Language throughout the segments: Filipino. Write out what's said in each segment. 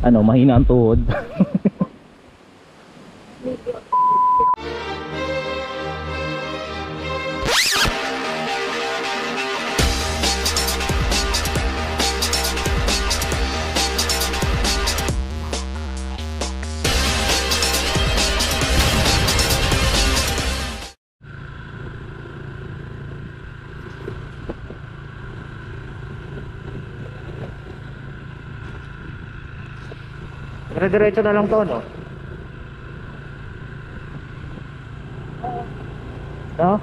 ano, mahina ang tuhod. Dire-diretso na lang to, no? No?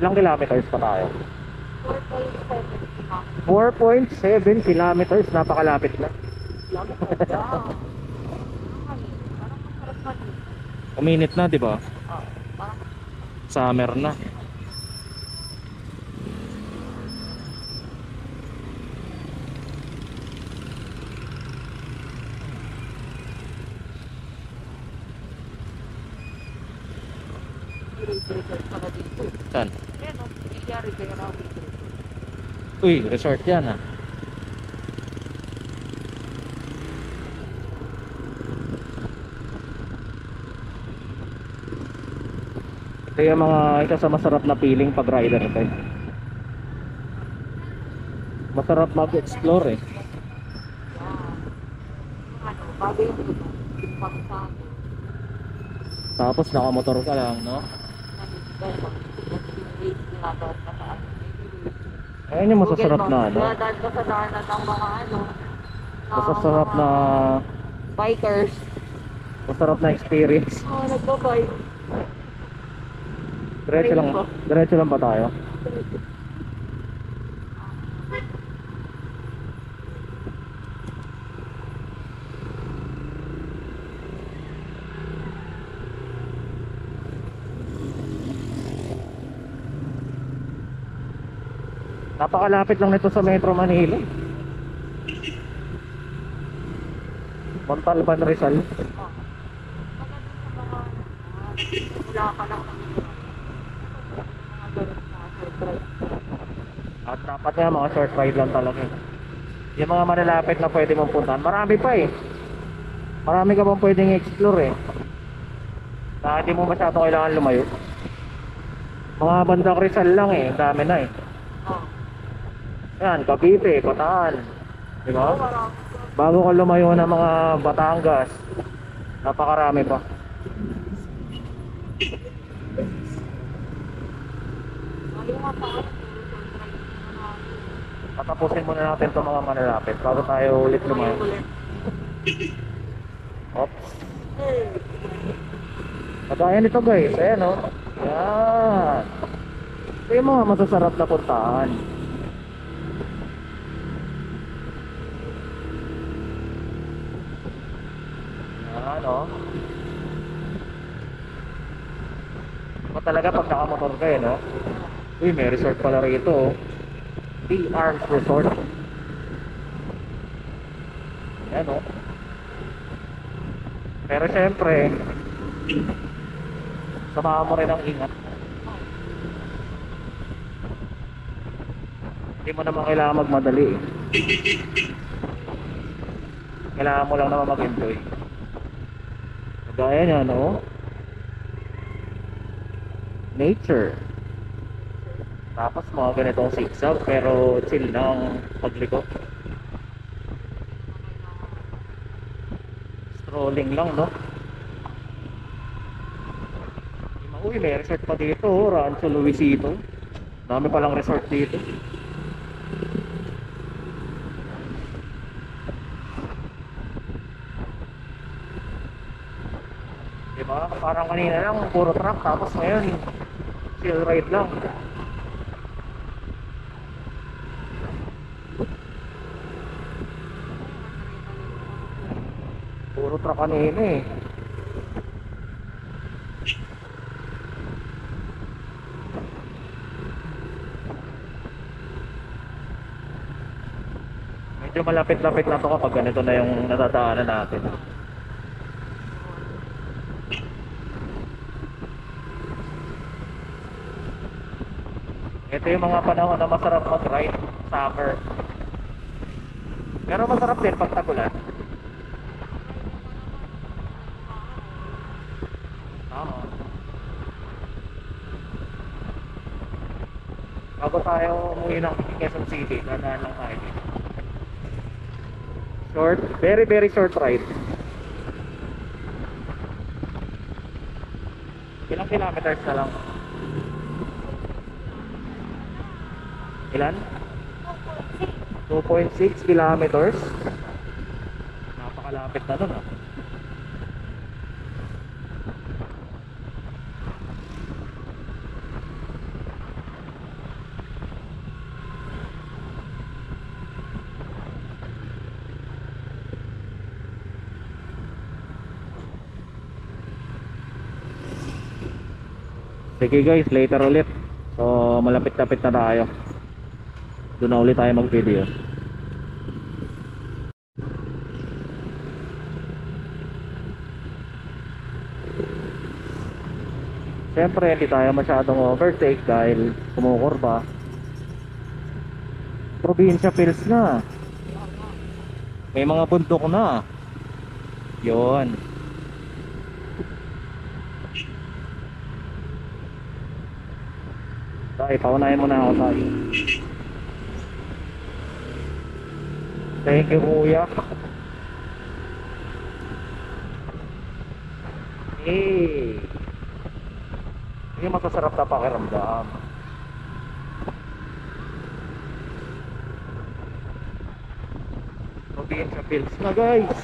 Ilang kilometers pa tayo? 4.7 kilometers, napakalapit na. Uminit na, di ba? Summer na. Saan? Uy, resort yan ah. Ito yung mga isa sa masarap na feeling pag rider ka. Masarap mag-explore eh. Tapos nakamotor ka lang, no? Ayun yung masasarap na ano. Dadaan ka sa daanan ng mga ano. Masasarap na Bikers. masarap na experience. Oo, nagbabike. Diretso lang ba tayo? Napakalapit lang nito sa Metro Manila. Montalban, Rizal. Wala ka lang. At dapat nga mga short ride lang talaga. Yung mga malalapit na pwede mong puntahan, marami pa eh. Marami ka pang pwedeng explore eh. Na hindi mo masyado kailangan lumayo. Mga bandang Rizal lang eh, dami na eh. Yan, Cavite, Bataan. Di ba? Bago ka lumayo ng mga Batangas, napakarami pa. Patapusin muna natin itong mga malalapit bago tayo ulit lumayo. Oops. Kagaya nito guys, ayan o. Yan. Ito yung mga masasarap na puntahan. Ano? Ito talaga pag nakamotor kayo, no? Uy, may resort pala rito. PR's Resort. Yan, no? Pero syempre, samahan mo rin ang ingat. Hindi mo naman kailangan magmadali eh. Kailangan mo lang naman mag-enjoy. Kagaya niya, no? Nature. Tapos mga ganitong zigzag pero chill lang pagliko. Strolling lang, no? Uy, may resort pa dito, Rancho Luisito. Dami palang resort dito. Diba? Parang kanina lang puro truck, tapos ngayon chill ride lang. Puro truck kanina eh. Medyo malapit-lapit na to kapag ganito na yung natadaanan natin. Ito yung mga panahon na masarap mag-ride, summer. Pero masarap din pag tagulan. Oo. Bago tayo umuwi ng Quezon City, dadaan lang tayo dito. Short, very very short ride. Ilang kilometers na lang? Ilan? 2.6 kilometers. Napakalapit na dun ah. Sige guys, later ulit. So malapit-lapit na tayo. Doon na ulit tayo mag-video. Siyempre hindi tayo masyadong overtake dahil kumukurba. Probinsya feels na. May mga bundok na. Yon. Tay, paunahin mo na ako tayo. Thank you kuya. Hey. Hindi masasarap na pakiramdam. Probinsya feels na guys.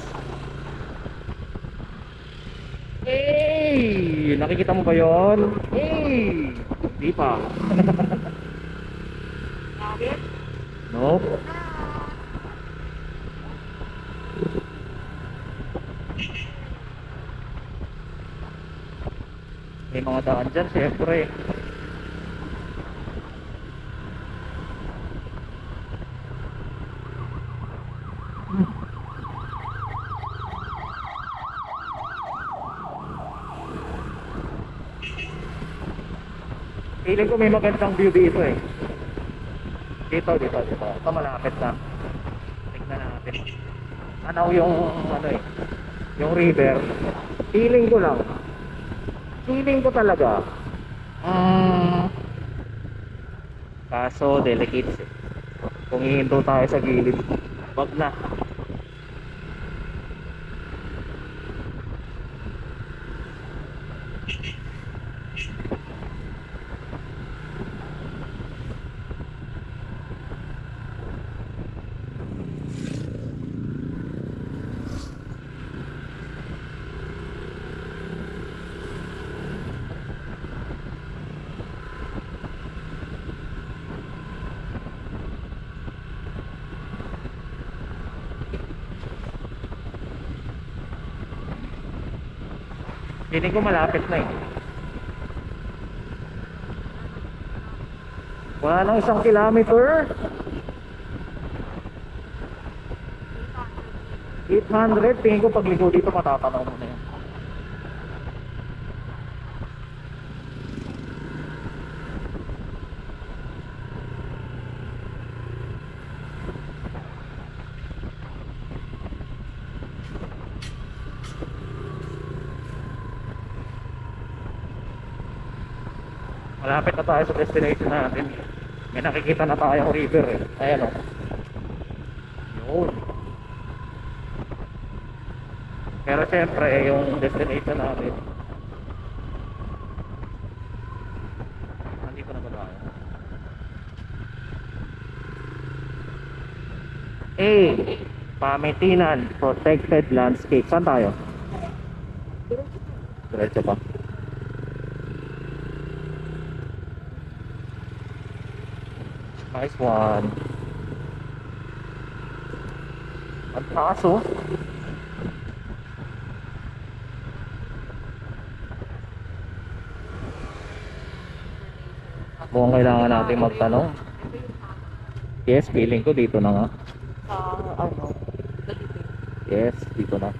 Hey! Nakikita mo ba yon? Hey! Di pa. Nope. May mga daan dyan, syempre. Feeling ko may magandang view dito eh. Dito. Ito malapit na. Tignan natin. Ano yung ano eh, yung river. Feeling ko lang. Feeling ko talaga. Kaso delicate eh. Kung hihinto tayo sa gilid, wag na. Feeling ko malapit na eh. Wala nang 1 kilometer. 800. Tingin ko pagligo dito matatanaw mo na yan. Malapit na tayo sa destination natin. May nakikita na tayong river eh. Ayan o. Yun. Pero syempre yung destination natin, nandito na ba tayo? A. Pamitinan Protected Landscape. Saan tayo? Diretso pa. Nice one. Ang taas oh. Mukhang kailangan natin magtanong. Yes, feeling ko dito na nga. Ano? Yes, dito na.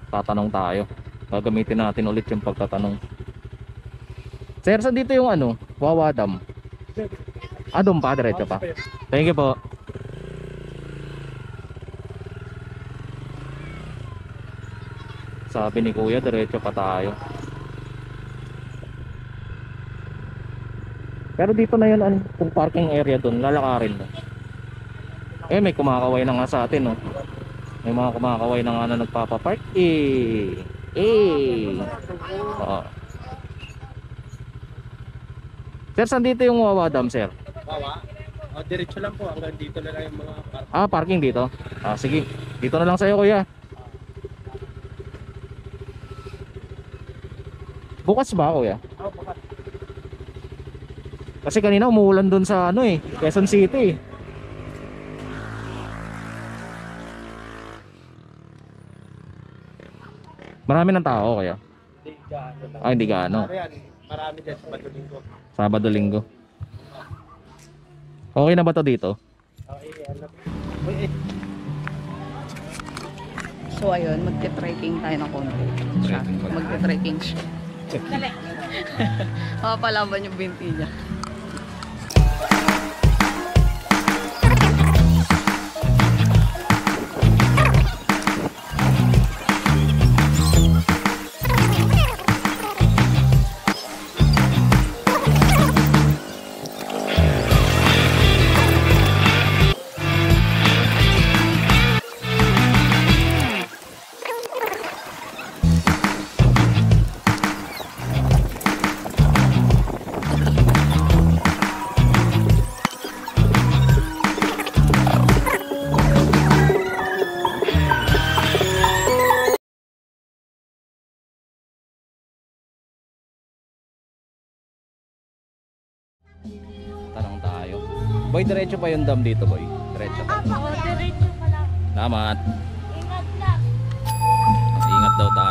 Tatanong tayo. Gagamitin natin ulit yung pagtatanong. Sir, saan dito yung ano? Wawa Dam? Ah, doon pa, diretso pa. Thank you po. Sabi ni Kuya, diretso pa tayo. Pero dito na yun, kung parking area doon, lalakarin mo. Eh, may kumakaway na nga sa atin, no? May mga kumakaway na nga na nagpapapark. Oo. Sir, saan dito yung Wawa Dam, sir? Wawa? O, diretso lang po. Hanggang dito na lang yung mga park. Ah, parking dito? Ah, sige. Dito na lang sa'yo, kuya. Bukas ba, kuya? Oh, bukas. Kasi kanina umuulan doon sa Quezon City. Marami ng tao, kuya. Hindi gaano lang. Ah, hindi gaano. Marami dyan sa Badulinggo. Sabado, Linggo. Okay na ba to dito? Okay, alam. Uy, So ayun, magte-trekking tayo ng konti. Siya, Trekking pala. magte-trekking siya. Dali. Makapalaban yung binti niya. Tanong tayo. Boy, diretso pa yung dam dito, boy. Diretso pa. Oo, diretso ka lang. Salamat. Ingat lang. Ingat daw tayo.